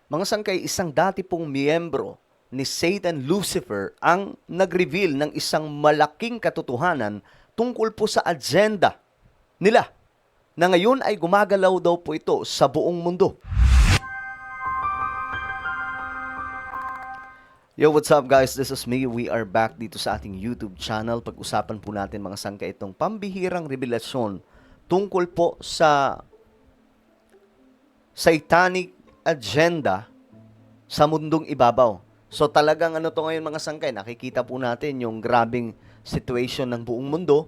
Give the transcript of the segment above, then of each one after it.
Mga sangkay, isang dati pong miyembro ni Satan Lucifer ang nag-reveal ng isang malaking katotohanan tungkol po sa agenda nila na ngayon ay gumagalaw daw po ito sa buong mundo. Yo, what's up guys? This is me. We are back dito sa ating YouTube channel. Pag-usapan po natin mga sangkay itong pambihirang revelasyon tungkol po sa satanic agenda sa mundong ibabaw. So talagang ano to ngayon mga sangkay, nakikita po natin yung grabing situation ng buong mundo.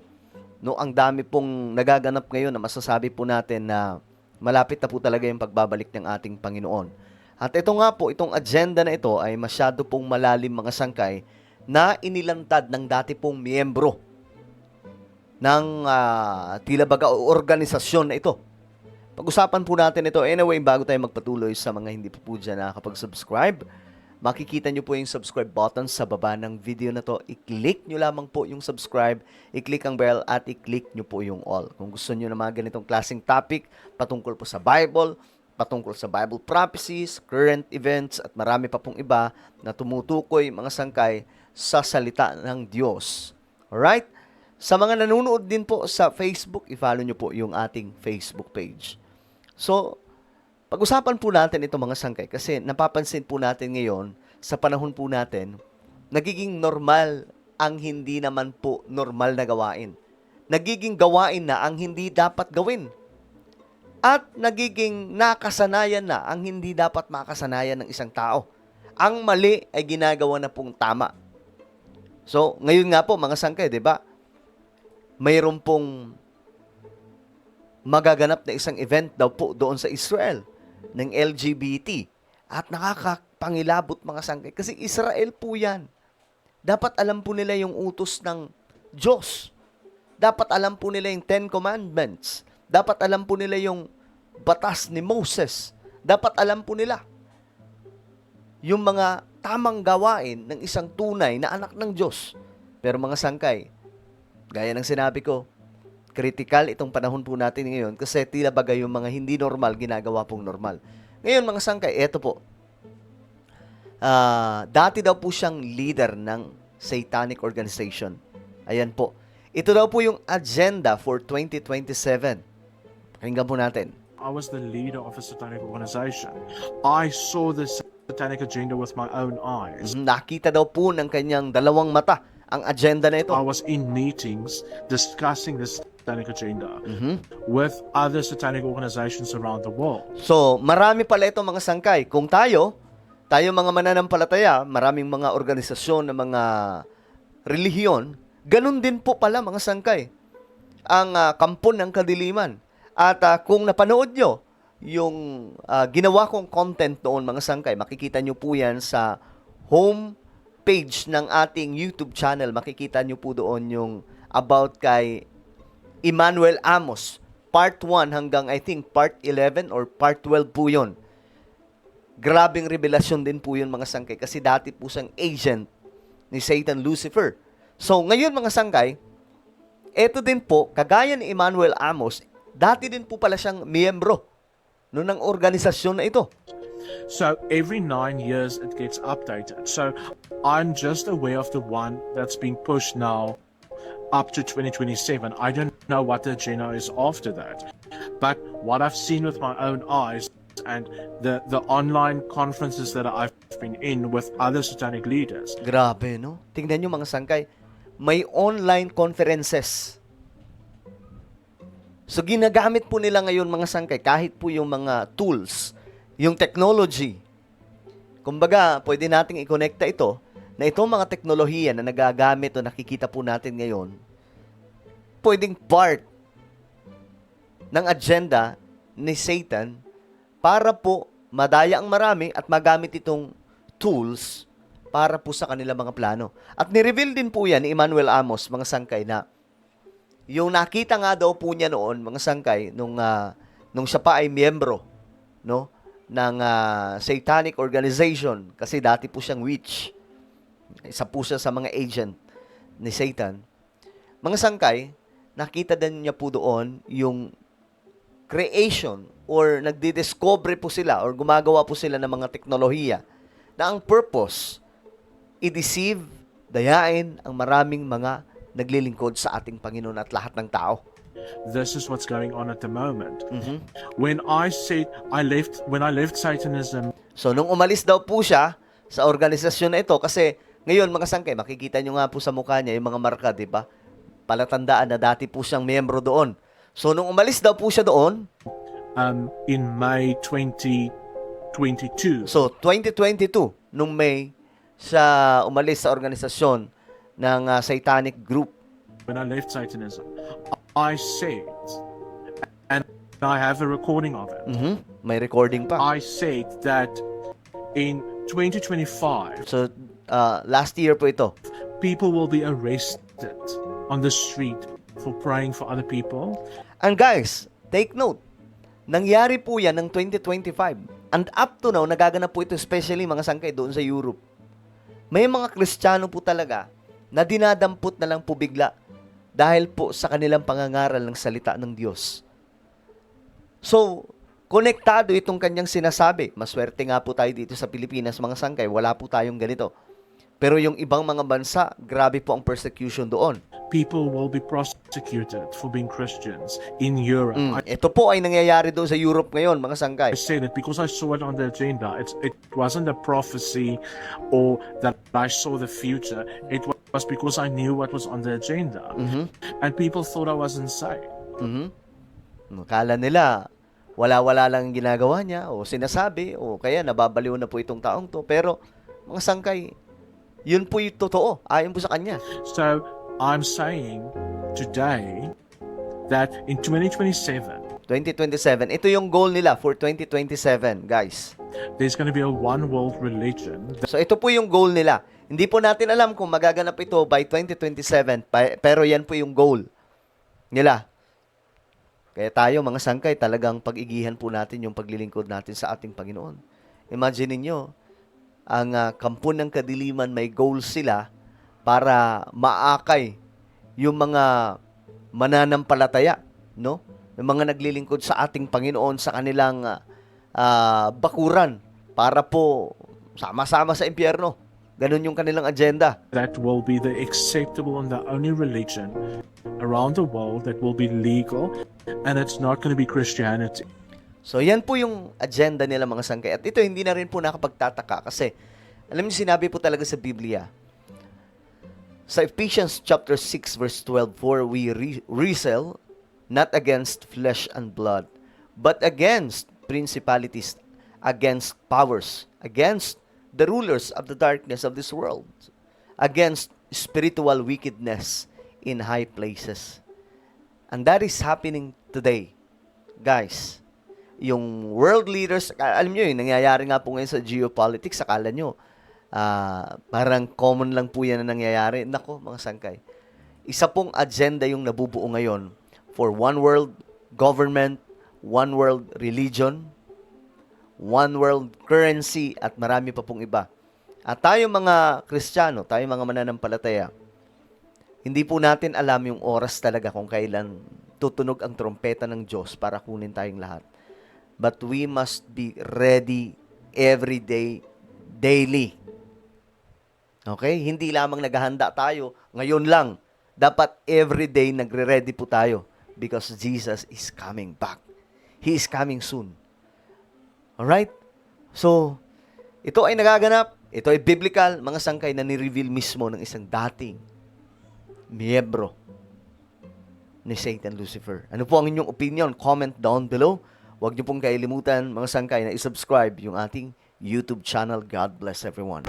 No, ang dami pong nagaganap ngayon na masasabi po natin na malapit na po talaga yung pagbabalik ng ating Panginoon. At ito nga po, itong agenda na ito ay masyado pong malalim mga sangkay na inilantad ng dati pong miyembro ng tila baga o organisasyon na ito. Pag-usapan po natin ito. Anyway, bago tayo magpatuloy sa mga hindi po dyan nakakapag-subscribe, makikita nyo po yung subscribe button sa baba ng video na to. I-click nyo lamang po yung subscribe, i-click ang bell, at i-click nyo po yung all. Kung gusto nyo na mga ganitong klaseng topic, patungkol po sa Bible, patungkol sa Bible prophecies, current events, at marami pa pong iba na tumutukoy mga sangkay sa salita ng Diyos. Alright? Sa mga nanonood din po sa Facebook, i-follow nyo po yung ating Facebook page. So, pag-usapan po natin ito mga sangkay kasi napapansin po natin ngayon, sa panahon po natin, nagiging normal ang hindi naman po normal na gawain. Nagiging gawain na ang hindi dapat gawin. At nagiging nakasanayan na ang hindi dapat makasanayan ng isang tao. Ang mali ay ginagawa na pong tama. So, ngayon nga po mga sangkay, di ba? Mayroon pong magaganap na isang event daw po doon sa Israel ng LGBT. At nakakapangilabot mga sangkay. Kasi Israel po yan. Dapat alam po nila yung utos ng Diyos. Dapat alam po nila yung Ten Commandments. Dapat alam po nila yung batas ni Moses. Dapat alam po nila yung mga tamang gawain ng isang tunay na anak ng Diyos. Pero mga sangkay, gaya ng sinabi ko, critical itong panahon po natin ngayon kasi tila bagay yung mga hindi normal, ginagawa pong normal. Ngayon mga sangkay, eto po. Dati daw po siyang leader ng satanic organization. Ayan po. Ito daw po yung agenda for 2027. Pakinggan po natin. I was the leader of a satanic organization. I saw the satanic agenda with my own eyes. Nakita daw po ng kanyang dalawang mata ang agenda na ito. I was in meetings discussing the satanic agenda with other satanic organizations around the world. So, marami pala ito mga sangkay. Kung tayo mga mananampalataya, maraming mga organisasyon, na mga relihiyon, ganun din po pala mga sangkay ang kampo ng kadiliman. At kung napanood nyo yung ginawa kong content noon mga sangkay, makikita nyo po yan sa home page ng ating YouTube channel. Makikita nyo po doon yung about kay Emmanuel Amos. Part 1 hanggang I think part 11 or part 12 po yun. Grabing revelasyon din po yun mga sangkay kasi dati po siyang agent ni Satan Lucifer. So ngayon mga sangkay, eto din po, kagaya ni Emmanuel Amos, dati din po pala siyang miyembro ng organisasyon na ito. So every 9 years it gets updated. So I'm just aware of the one that's being pushed now up to 2027. I don't know what the agenda is after that. But what I've seen with my own eyes and the online conferences that I've been in with other satanic leaders. Grabe, no? Tingnan nyo mga sangkay, may online conferences. So ginagamit po nila ngayon mga sangkay, kahit po yung mga tools, yung technology. Kumbaga, pwede nating i-connecta ito, na itong mga teknolohiya na nagagamit o nakikita po natin ngayon, pwedeng part ng agenda ni Satan para po madaya ang marami at magamit itong tools para po sa kanilang mga plano. At ni-reveal din po yan ni Emmanuel Amos, mga sangkay, na yung nakita nga daw po niya noon, mga sangkay, nung siya pa ay miyembro, no, ng satanic organization, kasi dati po siyang witch. Isa po siya sa mga agent ni Satan. Mga sangkay, nakita din niya po doon yung creation or nagdidiscover po sila or gumagawa po sila ng mga teknolohiya na ang purpose, i-deceive, dayain ang maraming mga naglilingkod sa ating Panginoon at lahat ng tao. This is what's going on at the moment. Mhm. When I left Satanism, So, nung umalis daw po siya sa organisasyon na ito, kasi ngayon, mga sangkay, makikita nyo nga po sa mukha niya yung mga marka, di ba? Palatandaan na dati po siyang miyembro doon. So, nung umalis daw po siya doon, in May 2022, so 2022, nung May, siya umalis sa organisasyon ng Satanic Group. when I left Satanism, I said, and I have a recording of it, May recording pa. I said that in 2025, So, last year po ito. people will be arrested on the street for praying for other people. And guys, take note, nangyari po yan ng 2025. And up to now, nagaganap po ito especially mga sangkay doon sa Europe. May mga Kristiyano po talaga na dinadampot na lang po bigla dahil po sa kanilang pangangaral ng salita ng Diyos. So, konektado itong kanyang sinasabi. Maswerte nga po tayo dito sa Pilipinas mga sangkay, wala po tayong ganito. Pero yung ibang mga bansa, grabe po ang persecution doon. People will be prosecuted for being Christians in Europe. Ito po ay nangyayari doon sa Europe ngayon, mga sangkay. I said it because I saw it on the agenda. It wasn't a prophecy or that I saw the future. It was because I knew what was on the agenda. And people thought I was insane. Kala nila, wala-wala lang ang ginagawa niya o sinasabi o kaya nababaliw na po itong taong to. Pero, mga sangkay, yun po yung totoo. Ayon po sa kanya. So I'm saying today that in 2027, 2027, ito yung goal nila for 2027, guys. there's going to be a one world religion. So, ito po yung goal nila. Hindi po natin alam kung magaganap ito by 2027, pero yan po yung goal nila. Kaya tayo, mga sangkay, talagang pag-igihan po natin yung paglilingkod natin sa ating Panginoon. Imagine niyo ang kampo ng kadiliman, may goals sila para maakay yung mga mananampalataya, no? Yung mga naglilingkod sa ating Panginoon sa kanilang bakuran para po sama-sama sa impyerno. Ganun yung kanilang agenda. That will be the acceptable and the only religion around the world that will be legal, and it's not going to be Christianity. So, yan po yung agenda nila, mga sangkay. At ito, hindi na rin po nakapagtataka kasi, alam niyo, sinabi po talaga sa Biblia, sa Ephesians chapter 6, verse 12, for we wrestle not against flesh and blood, but against principalities, against powers, against the rulers of the darkness of this world, against spiritual wickedness in high places. And that is happening today, guys. Yung world leaders, alam nyo yun, nangyayari nga po ngayon sa geopolitics, akala nyo, parang common lang po yan na nangyayari. Nako, mga sangkay. Isa pong agenda yung nabubuo ngayon for one world government, one world religion, one world currency, at marami pa pong iba. At tayo mga Kristiyano, tayo mga mananampalataya, hindi po natin alam yung oras talaga kung kailan tutunog ang trompeta ng Diyos para kunin tayong lahat. But we must be ready every day, daily. Okay? Hindi lamang naghahanda tayo ngayon lang. Dapat every day nagre-ready po tayo because Jesus is coming back. He is coming soon. Alright? So, ito ay nagaganap. Ito ay biblical, mga sangkay na ni-reveal mismo ng isang dating miyembro ni Satan Lucifer. Ano po ang inyong opinion? Comment down below. Huwag niyo pong kailimutan, mga sangkay, na isubscribe yung ating YouTube channel. God bless everyone.